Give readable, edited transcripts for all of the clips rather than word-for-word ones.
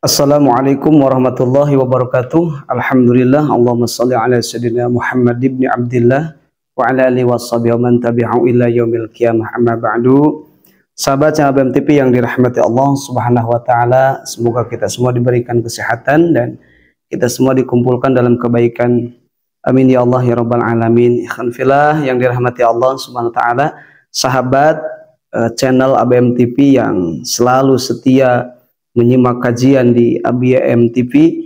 Assalamualaikum warahmatullahi wabarakatuh. Alhamdulillah, Allahumma salli ala sayyidina Muhammad ibn Abdillah wa ala alihi washabihi wa man tabi'ahu ila yaumil qiyamah, amma ba'du. Sahabat channel BMTV yang dirahmati Allah Subhanahu wa taala, semoga kita semua diberikan kesehatan dan kita semua dikumpulkan dalam kebaikan. Amin ya Allah ya rabbal alamin. Ikhwan fillah yang dirahmati Allah Subhanahu wa taala, sahabat channel ABM TV yang selalu setia menyimak kajian di ABM TV,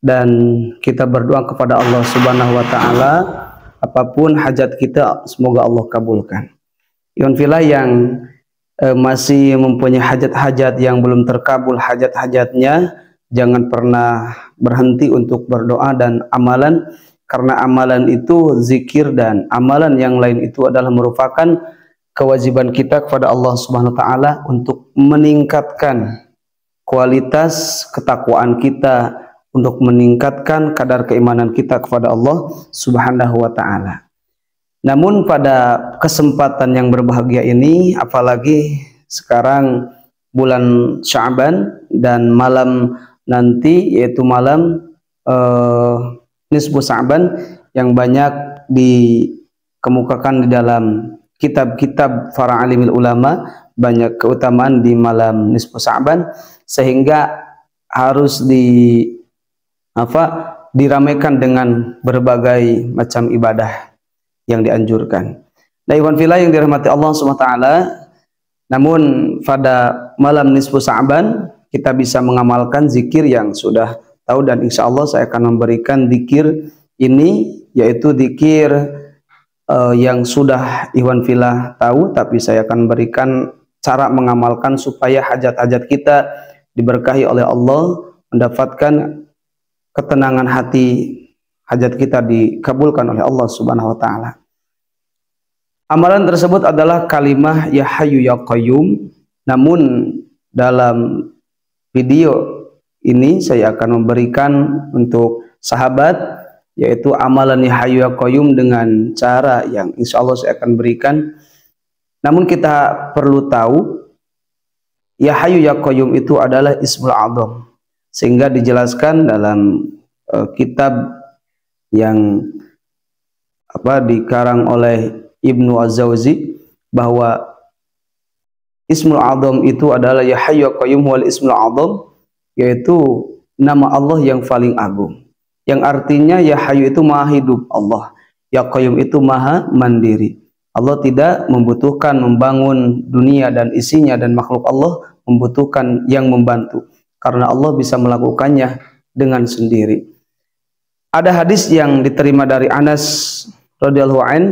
dan kita berdoa kepada Allah Subhanahu wa taala apapun hajat kita semoga Allah kabulkan. Ikhwan fillah yang masih mempunyai hajat-hajat yang belum terkabul hajat-hajatnya, jangan pernah berhenti untuk berdoa dan amalan, karena amalan itu zikir dan amalan yang lain itu adalah merupakan kewajiban kita kepada Allah Subhanahu wa taala untuk meningkatkan kualitas ketakwaan kita, untuk meningkatkan kadar keimanan kita kepada Allah Subhanahu wa taala. Namun pada kesempatan yang berbahagia ini, apalagi sekarang bulan Sya'ban dan malam nanti yaitu malam nisfu Sya'ban yang banyak dikemukakan di dalam kitab-kitab para alimil ulama, banyak keutamaan di malam nisfu Sya'ban, sehingga harus diramaikan dengan berbagai macam ibadah yang dianjurkan. Nah, ikhwan fillah yang dirahmati Allah Subhanahu wa taala, namun pada malam nisfu Sya'ban kita bisa mengamalkan zikir yang sudah tahu, dan insya Allah saya akan memberikan zikir ini, yaitu zikir yang sudah ikhwan fillah tahu, tapi saya akan memberikan cara mengamalkan supaya hajat-hajat kita diberkahi oleh Allah, mendapatkan ketenangan hati, hajat kita dikabulkan oleh Allah Subhanahu wa taala. Amalan tersebut adalah kalimah ya hayyu ya qayyum. Namun dalam video ini saya akan memberikan untuk sahabat yaitu amalan ya hayyu ya qayyum dengan cara yang insya Allah saya akan berikan. Namun kita perlu tahu ya hayyu ya qayyum itu adalah ismul a'dzam, sehingga dijelaskan dalam kitab yang dikarang oleh Ibnu Az-Zawzi bahwa ismul a'dzam itu adalah ya hayyu ya qayyum wal ismul a'dzam, yaitu nama Allah yang paling agung, yang artinya ya hayyu itu maha hidup Allah, ya qayyum itu maha mandiri. Allah tidak membutuhkan membangun dunia dan isinya, dan makhluk Allah membutuhkan yang membantu, karena Allah bisa melakukannya dengan sendiri. Ada hadis yang diterima dari Anas radhiyallahu an.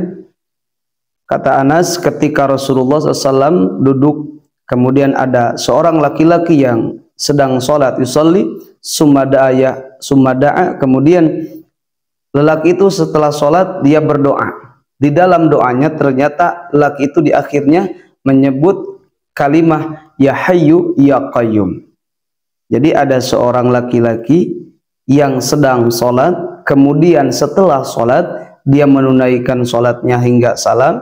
Kata Anas, ketika Rasulullah SAW duduk, kemudian ada seorang laki-laki yang sedang sholat, yusolli sumada'a, kemudian lelaki itu setelah sholat dia berdoa. Di dalam doanya ternyata laki itu di akhirnya menyebut kalimah ya hayyu ya qayyum. Jadi ada seorang laki-laki yang sedang sholat, kemudian setelah sholat dia menunaikan sholatnya hingga salam,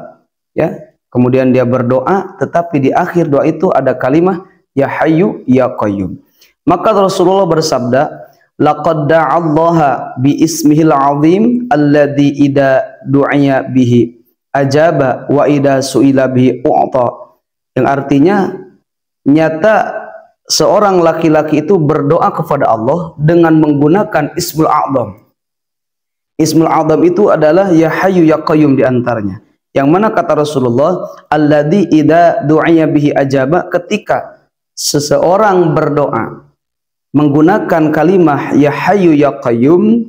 ya, kemudian dia berdoa, tetapi di akhir doa itu ada kalimah ya hayyu ya qayyum. Maka Rasulullah bersabda, laqad da'allaha bi ismihil azim alladhi ida du'iya bihi ajaba wa ida su'ila bihi u'ta. Yang artinya nyata seorang laki-laki itu berdoa kepada Allah dengan menggunakan ismul a'zam. Ismul a'zam itu adalah ya hayyu ya qayyum diantaranya, yang mana kata Rasulullah alladhi ida du'iya bihi ajaba, ketika seseorang berdoa menggunakan kalimah ya hayyu ya qayyum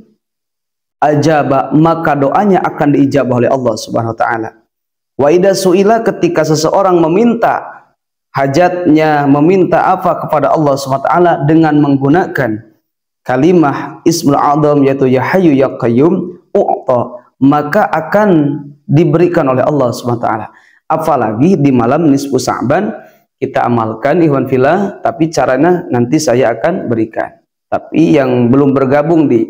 ajaba, maka doanya akan diijabah oleh Allah Subhanahu wa taala. Wa idza suila, ketika seseorang meminta hajatnya, meminta apa kepada Allah Subhanahu wa taala dengan menggunakan kalimah ismul a'zam yaitu ya hayyu ya qayyum u'ta, maka akan diberikan oleh Allah Subhanahu wa taala. Apalagi di malam nisfu Sya'ban kita amalkan ikhwan fillah, tapi caranya nanti saya akan berikan. Tapi yang belum bergabung di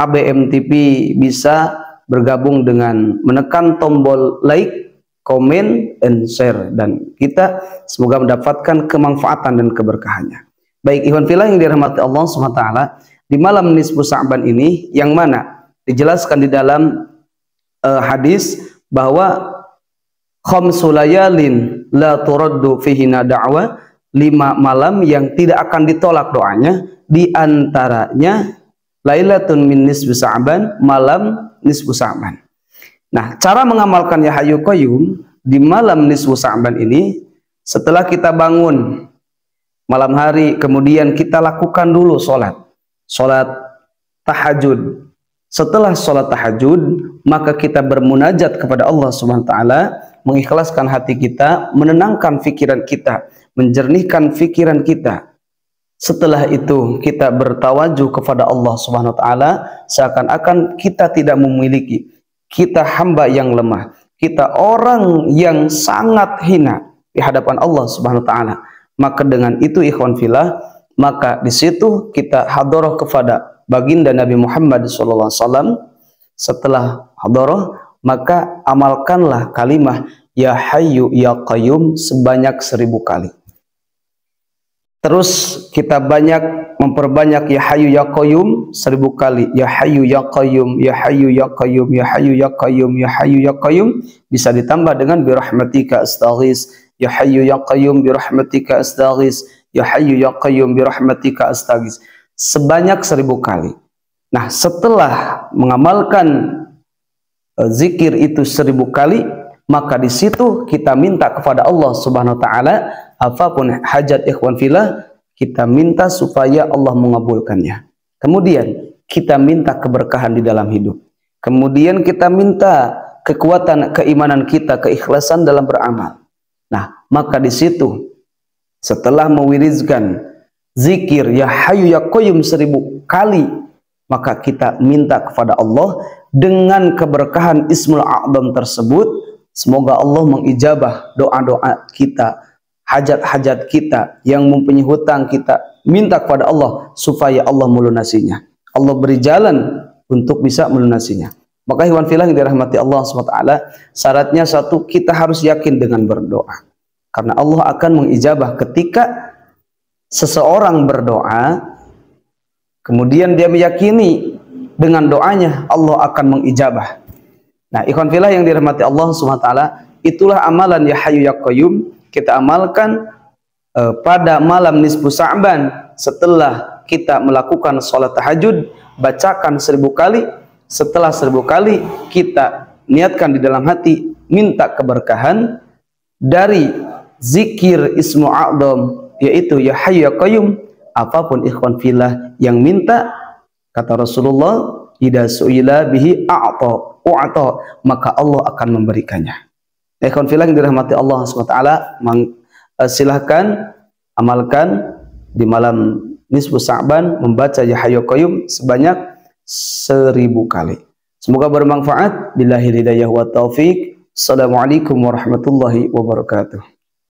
ABM TV bisa bergabung dengan menekan tombol like, comment, and share, dan kita semoga mendapatkan kemanfaatan dan keberkahannya. Baik ikhwan fillah yang dirahmati Allah SWT, di malam nisfu Sa'ban ini yang mana dijelaskan di dalam hadis bahwa khamsul layalin la turaddu fihinna da'wa, 5 malam yang tidak akan ditolak doanya, di antaranya lailatun min nisfu Sa'ban, malam nisfu Sa'ban. Nah, cara mengamalkan ya hayyu qayyum di malam nisfu Sa'ban ini, setelah kita bangun malam hari, kemudian kita lakukan dulu sholat tahajud. Setelah sholat tahajud, maka kita bermunajat kepada Allah Subhanahu wa Ta'ala, mengikhlaskan hati kita, menenangkan pikiran kita, menjernihkan pikiran kita. Setelah itu kita bertawajuh kepada Allah Subhanahu wa Ta'ala, seakan-akan kita tidak memiliki, kita hamba yang lemah, kita orang yang sangat hina di hadapan Allah Subhanahu wa Ta'ala. Maka dengan itu ikhwan fillah, maka di situ kita hadarah kepada baginda Nabi Muhammad SAW. Setelah hadarah, maka amalkanlah kalimah ya hayyu ya qayyum sebanyak 1000 kali. Terus kita memperbanyak ya hayyu ya qayyum 1000 kali. Ya hayyu ya qayyum, ya hayyu ya qayyum, ya hayyu ya qayyum, ya hayyu ya qayyum. Bisa ditambah dengan birahmatika astaghis, ya hayyu ya qayyum birahmatika astaghis, ya hayyu ya qayyum birahmatika astaghis, sebanyak 1000 kali. Nah, setelah mengamalkan zikir itu 1000 kali, maka di situ kita minta kepada Allah Subhanahu wa Ta'ala apapun hajat ikhwan fillah, kita minta supaya Allah mengabulkannya. Kemudian kita minta keberkahan di dalam hidup. Kemudian kita minta kekuatan keimanan kita, keikhlasan dalam beramal. Nah, maka di situ setelah mewirizkan zikir ya hayyu ya qayyum 1000 kali, maka kita minta kepada Allah dengan keberkahan Ismul A'zam tersebut, semoga Allah mengijabah doa-doa kita, hajat-hajat kita, yang mempunyai hutang kita minta kepada Allah supaya Allah melunasinya. Allah beri jalan untuk bisa melunasinya. Maka ikhwan fillah yang dirahmati Allah SWT, syaratnya satu, kita harus yakin dengan berdoa. Karena Allah akan mengijabah ketika seseorang berdoa, kemudian dia meyakini dengan doanya, Allah akan mengijabah. Nah, ikhwan fillah yang dirahmati Allah SWT, itulah amalan ya hayyu ya qayyum. Kita amalkan pada malam nisfu Sa'ban. Setelah kita melakukan sholat tahajud, bacakan 1000 kali. Setelah 1000 kali, kita niatkan di dalam hati, minta keberkahan dari zikir Ismu A'zam, yaitu ya hayyu ya qayyum. Apapun ikhwan fillah yang minta, kata Rasulullah, idza su'ila bihi a'ta, maka Allah akan memberikannya. Ikhwan fillah yang dirahmati Allah SWT, silahkan amalkan di malam nisfu Sa'ban membaca ya hayyu ya qayyum sebanyak 1000 kali. Semoga bermanfaat. Billahi hidayah wa taufik. Assalamualaikum warahmatullahi wabarakatuh.